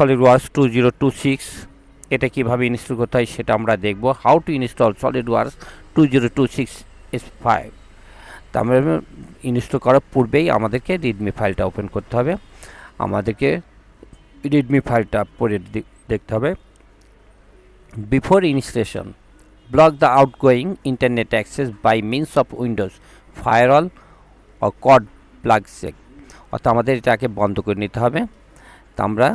SolidWorks 2026 এটা কিভাবে install করতে হয় সেটা আমরা দেখব। How to install SolidWorks 2026 S5। তা আমরা ইনস্টল করার পূর্বেই আমাদেরকে রিডমি ফাইলটা ওপেন করতে হবে। আমাদেরকে রিডমি ফাইলটা পড়ে দেখতে হবে। Before installation, block the outgoing internet access by means of Windows firewall ও কড প্লাগ চেক। অর্থাৎ আমাদের এটাকে বন্ধ করে নিতে হবে। তা আমরা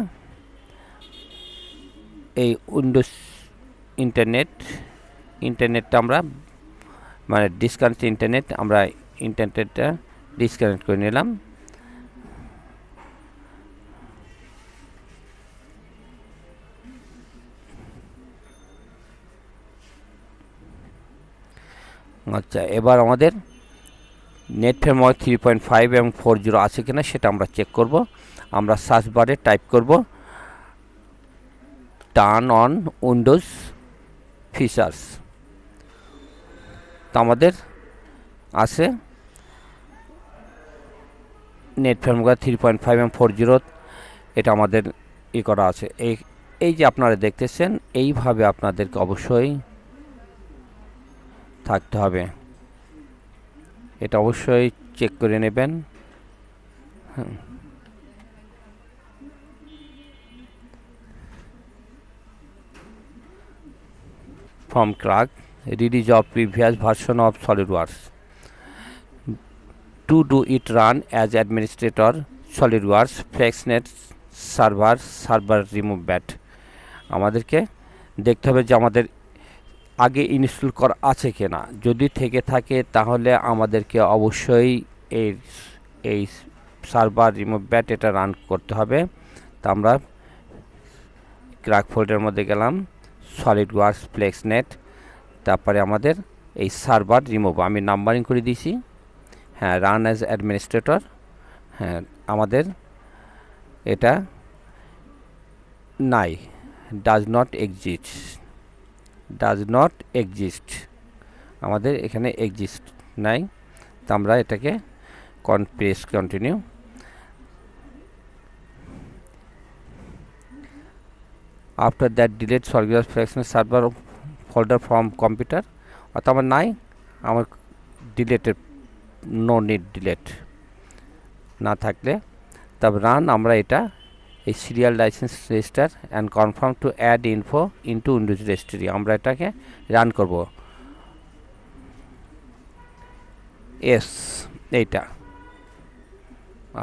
এই উইন্ডোজ ইন্টারনেটটা আমরা মানে ডিসকানেক্ট ইন্টারনেট, আমরা ইন্টারনেটটা ডিসকানেক্ট করে নিলাম। আচ্ছা, এবার আমাদের নেট ফ্রেমওয়ার্ক 3.5 এবং 4.0 আছে কিনা সেটা আমরা চেক করব। আমরা সার্চ বারে টাইপ করব টার্ন অন উইন্ডোজ ফিচার্স। তো আমাদের আছে নেট ফ্রেমওয়ার্ক 3.5 এবং 4.0, এটা আমাদের করা আছে। এই যে আপনারা দেখতেছেন, এইভাবে আপনাদেরকে অবশ্যই থাকতে হবে। এটা অবশ্যই চেক করে নেবেন। From Clark, release of previous version of SolidWorks. To do it, run as administrator SolidWorks FlexNet server remove bat। আমাদেরকে দেখতে হবে যে আমাদের আগে ইনস্টল করা আছে কিনা। যদি থেকে থাকে তাহলে আমাদেরকে অবশ্যই এই সার্ভার রিমুভ ব্যাট এটা রান করতে হবে। তা আমরা ক্র্যাক ফোল্ডারের মধ্যে গেলাম, সলিডওয়ার্কস ফ্লেক্সনেট, তারপরে আমাদের এই সার্ভার রিমুভ আমি নাম্বারিং করে দিয়েছি। হ্যাঁ, রান অ্যাজ অ্যাডমিনিস্ট্রেটর। হ্যাঁ, আমাদের এটা নাই, ডাজ নট এক্সিস্ট, আমাদের এখানে এক্সিস্ট নাই। তো আমরা এটাকে press continue. After that delete SolidWorks FlexNet server folder from computer. অর্থাৎ আমার নাই, আমার ডিলেটের নো নিড ডিলেট না থাকলে তবে রান, আমরা এটা এই serial licence register and confirm to add info into Windows registry, আমরা এটাকে রান করব। এস এইটা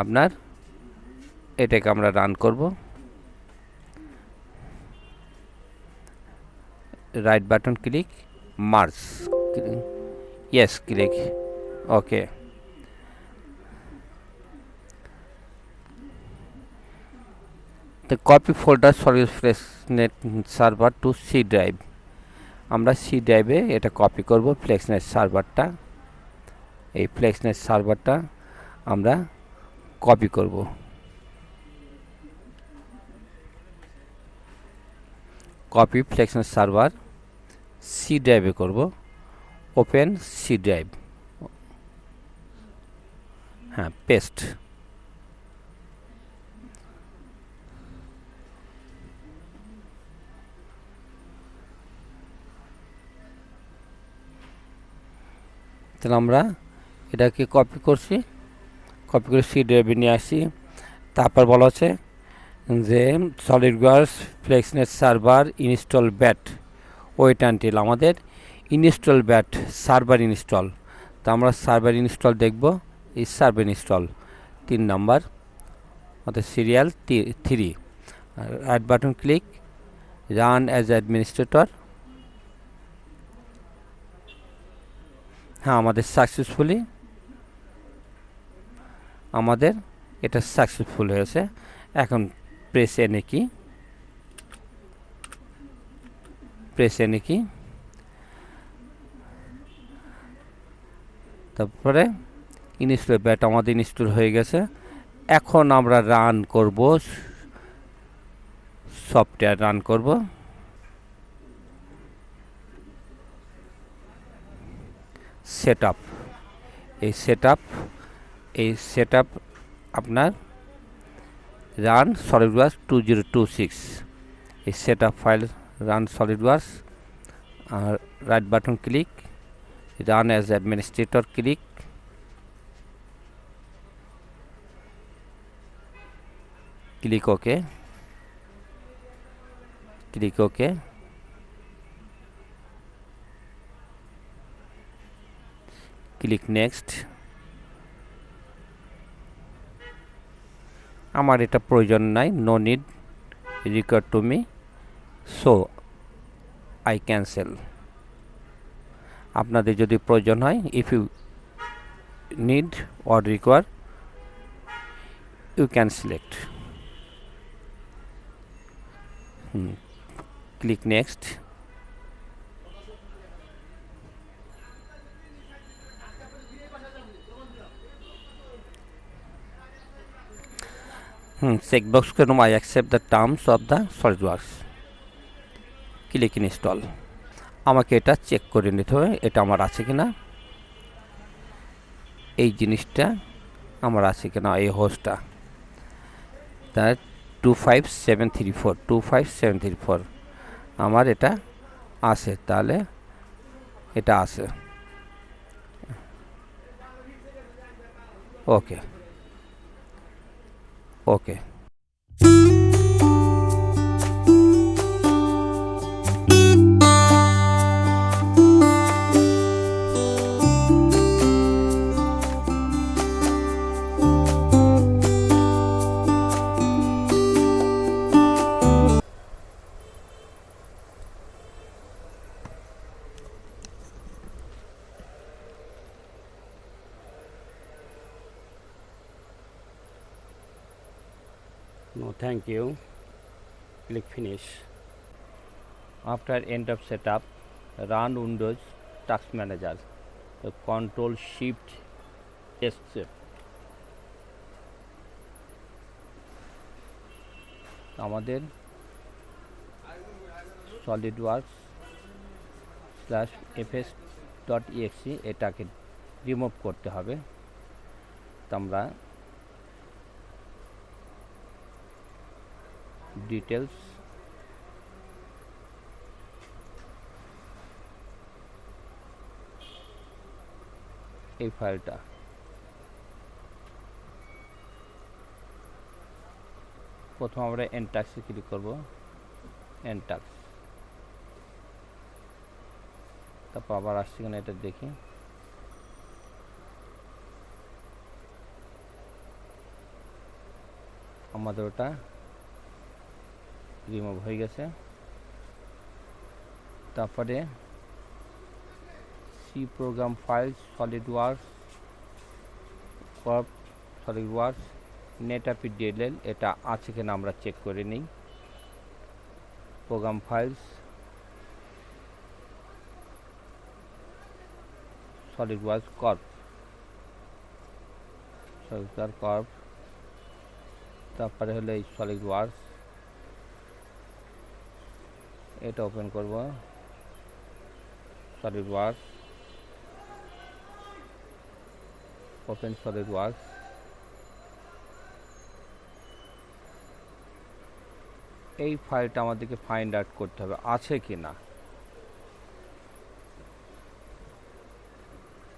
আপনার, এটাকে আমরা রান করব। Right button click, merge, yes click, okay. The copy folder FlexNet server to C drive, আমরা সি ড্রাইভে এটা কপি করব। FlexNet সার্ভারটা, এই FlexNet সার্ভারটা আমরা কপি করব। কপি FlexNet সার্ভার সি ড্রাইভে করব। ওপেন সি ড্রাইভ, হ্যাঁ, পেস্ট। তাহলে আমরা এটাকে কপি করছি, কপি করে সি ড্রাইভে নিয়ে আসি। তারপর বলা হচ্ছে যে SolidWorks FlexNet server install bat, wait until, আমাদের ইনস্টল ব্যাট সার্ভার ইনস্টল। তো আমরা সার্ভার ইনস্টল দেখব। এই সার্ভার ইনস্টল 3 নাম্বার, অর্থাৎ serial 3। Right button click, run as administrator. হ্যাঁ, আমাদের সাকসেসফুলি আমাদের এটা সাকসেসফুল হয়েছে। এখন প্রেস এনে কি, তারপরে ইনস্টল ব্যাট আমাদের ইনস্টল হয়ে গেছে। এখন আমরা রান করব, সফটওয়্যার রান করব। সেটআপ, এই সেটআপ আপনার run SolidWorks 2026. A setup file, run SolidWorks, right button click, run as administrator click, click OK, click OK, click next. আমার এটা প্রয়োজন নাই, no need required to me, so I cancel. আপনাদের যদি প্রয়োজন হয়, if you need or require, you can select. Click next. Checkbox করুন I accept the terms of the SolidWorks. Click install. আমাকে এটা চেক করে নিতে হবে এটা আমার আছে কিনা, এই জিনিসটা আমার আছে কিনা, এই হোস্টটা তার 25734 আমার এটা আছে, তাহলে এটা আছে। ওকে ওকে No, thank you. Click finish. After end of setup, run Windows Task Manager. So Control Shift Escape. আমাদের SolidWorks/fs.exe এটাকে রিমুভ করতে হবে। তো আমরা ডিটেলস এই ফাইলটা প্রথম আমরা এনটাক্সে ক্লিক করব, এনটাক্স, তারপর আবার আসছে কিনা এটা দেখি। আমাদের ওটা রিমুভ হয়ে গেছে। তারপরে C program files SolidWorks corp SolidWorks netapi DLL এটা আছে কিনা আমরা চেক করে নিই। প্রোগ্রাম ফাইলস SolidWorks কর্প তারপরে হলো এই SolidWorks, এটা ওপেন করব, SolidWorks, ওপেন SolidWorks। এই ফাইলটা আমাদেরকে ফাইন্ড আউট করতে হবে আছে কিনা।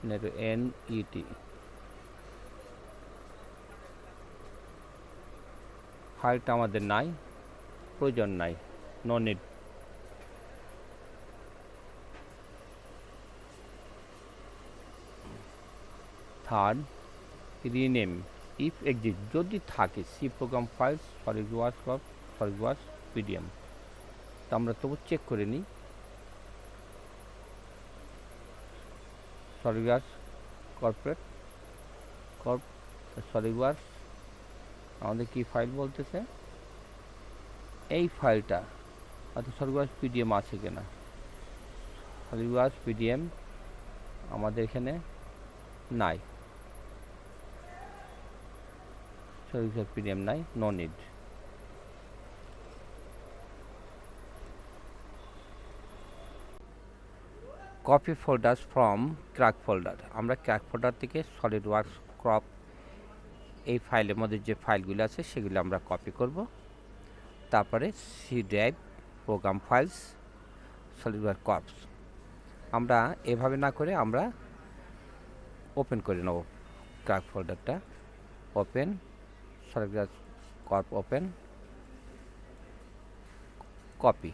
NET ফাইলটা আমাদের নাই, প্রয়োজন নাই, no need. Third, rename if exist, যদি থাকে C program files SolidWorks PDM, তা আমরা তবু চেক করে নিই। SolidWorks SolidWorks আমাদের কি ফাইল বলতেছে, এই ফাইলটা অর্থাৎ SolidWorks PDM আছে কিনা। SolidWorks PDM আমাদের এখানে নাই, SolidWorks PDM নাই, no need. Copy folders from crack folder, আমরা ক্র্যাক ফোল্ডার থেকে SolidWorks এই ফাইলের মধ্যে যে ফাইলগুলো আছে সেগুলো আমরা কপি করব। তারপরে C drive, program files, SolidWorks corps. আমরা এভাবে না করে আমরা ওপেন করে নেব ক্র্যাক ফোল্ডারটা। Open SolidWorks corp, open, copy,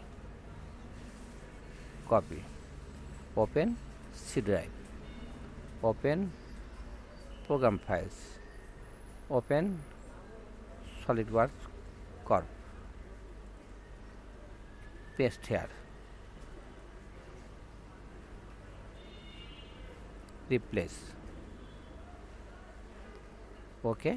copy, open C drive, open program files, open SolidWorks Corp, paste here, replace, okay.